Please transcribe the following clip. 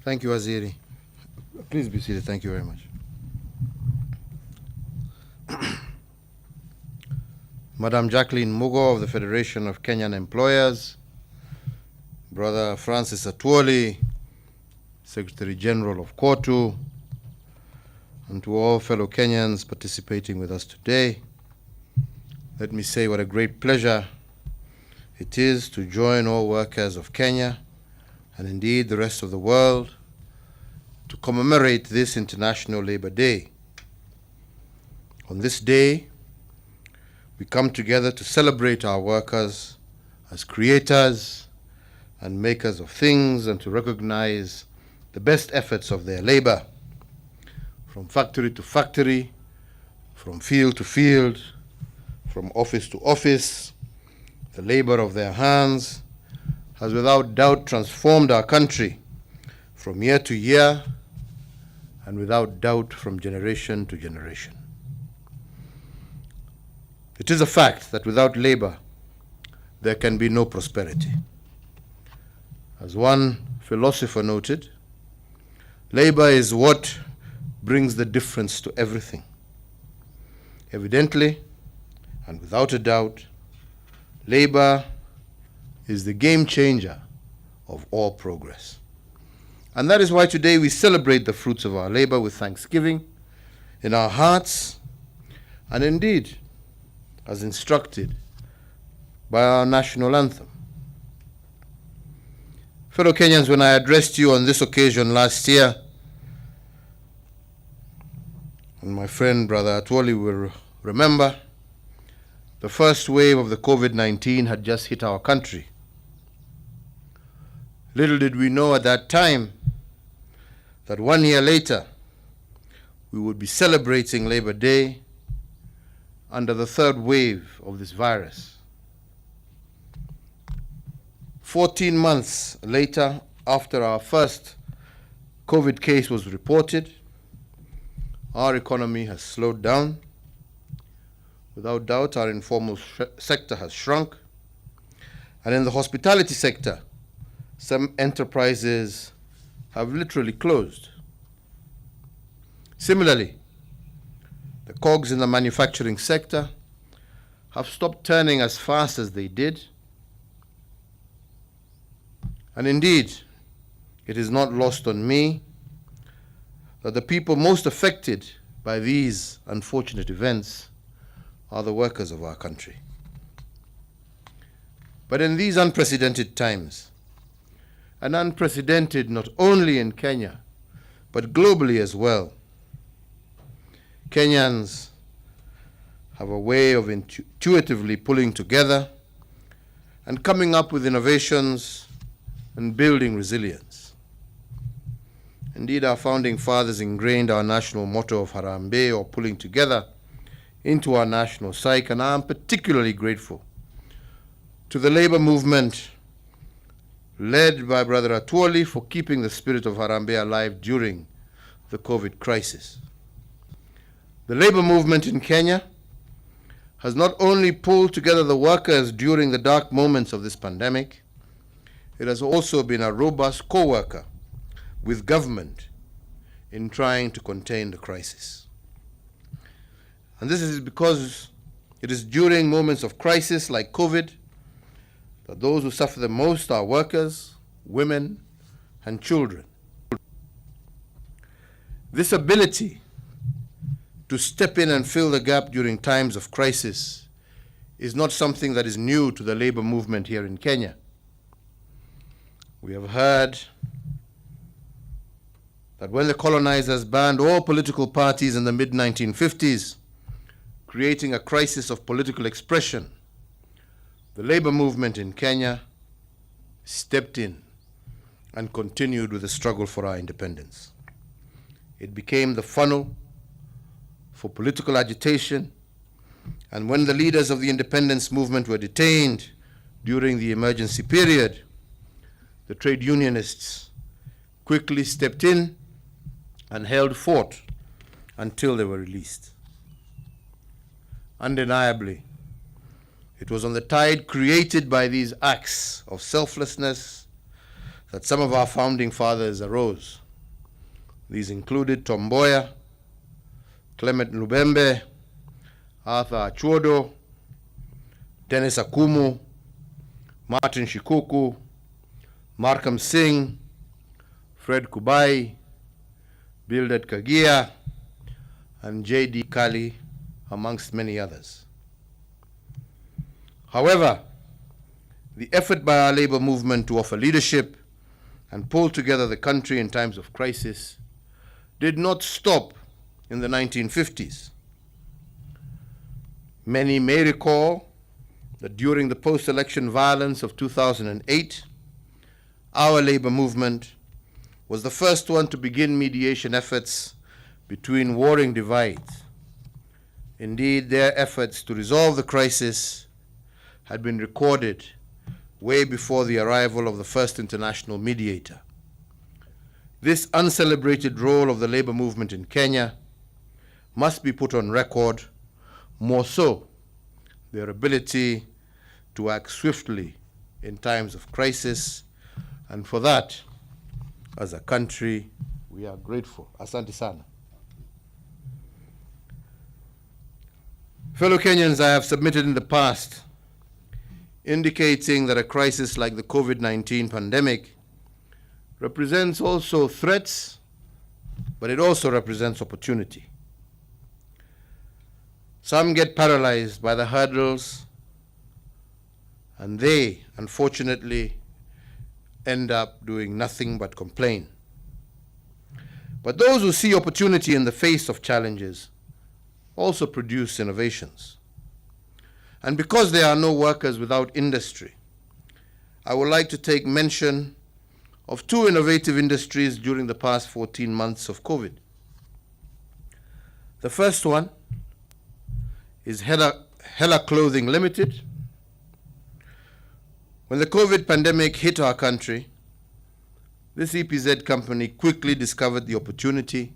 Thank you, Waziri. Please be seated. Thank you very much. Madam Jacqueline Mugo of the Federation of Kenyan Employers, Brother Francis Atwoli, Secretary General of KOTU, and to all fellow Kenyans participating with us today, let me say what a great pleasure it is to join all workers of Kenya and indeed the rest of the world to commemorate this International Labour Day. On this day, we come together to celebrate our workers as creators and makers of things and to recognize the best efforts of their labor, from factory to factory, from field to field, from office to office. The labor of their hands has without doubt transformed our country from year to year and without doubt from generation to generation. It is a fact that without labor, there can be no prosperity. As one philosopher noted, labor is what brings the difference to everything. Evidently, and without a doubt, labor is the game changer of all progress. And that is why today we celebrate the fruits of our labor with thanksgiving in our hearts, and indeed, as instructed by our national anthem. Fellow Kenyans, when I addressed you on this occasion last year, and my friend Brother Atwoli will remember, the first wave of the COVID-19 had just hit our country. Little did we know at that time that 1 year later, we would be celebrating Labor Day under the third wave of this virus. 14 months later, after our first COVID case was reported, our economy has slowed down. Without doubt, our informal sector has shrunk. And in the hospitality sector, some enterprises have literally closed. Similarly, the cogs in the manufacturing sector have stopped turning as fast as they did. And indeed, it is not lost on me that the people most affected by these unfortunate events are the workers of our country. But in these unprecedented times, and unprecedented not only in Kenya, but globally as well, Kenyans have a way of intuitively pulling together and coming up with innovations and building resilience. Indeed, our founding fathers ingrained our national motto of Harambee, or pulling together, into our national psyche, and I am particularly grateful to the labor movement led by Brother Atwoli for keeping the spirit of Harambee alive during the COVID crisis. The labor movement in Kenya has not only pulled together the workers during the dark moments of this pandemic, it has also been a robust co-worker with government in trying to contain the crisis. And this is because it is during moments of crisis like COVID that those who suffer the most are workers, women, and children. This ability to step in and fill the gap during times of crisis is not something that is new to the labor movement here in Kenya. We have heard that when the colonizers banned all political parties in the mid-1950s, creating a crisis of political expression, the labor movement in Kenya stepped in and continued with the struggle for our independence. It became the funnel for political agitation, and when the leaders of the independence movement were detained during the emergency period, the trade unionists quickly stepped in and held fort until they were released. Undeniably, it was on the tide created by these acts of selflessness that some of our founding fathers arose. These included Tom Mboya, Clement Lubembe, Arthur Achuodo, Dennis Akumu, Martin Shikuku, Markham Singh, Fred Kubai, Bildad Kagia, and J.D. Kali, amongst many others. However, the effort by our labor movement to offer leadership and pull together the country in times of crisis did not stop in the 1950s. Many may recall that during the post-election violence of 2008, our labor movement was the first one to begin mediation efforts between warring divides. Indeed, their efforts to resolve the crisis had been recorded way before the arrival of the first international mediator. This uncelebrated role of the labor movement in Kenya must be put on record, more so their ability to act swiftly in times of crisis, and for that, as a country, we are grateful. Asante sana. Fellow Kenyans, I have submitted in the past indicating that a crisis like the COVID-19 pandemic represents also threats, but it also represents opportunity. Some get paralyzed by the hurdles, and they, unfortunately, end up doing nothing but complain. But those who see opportunity in the face of challenges also produce innovations. And because there are no workers without industry, I would like to take mention of two innovative industries during the past 14 months of COVID. The first one is Hela Clothing Limited. When the COVID pandemic hit our country, this EPZ company quickly discovered the opportunity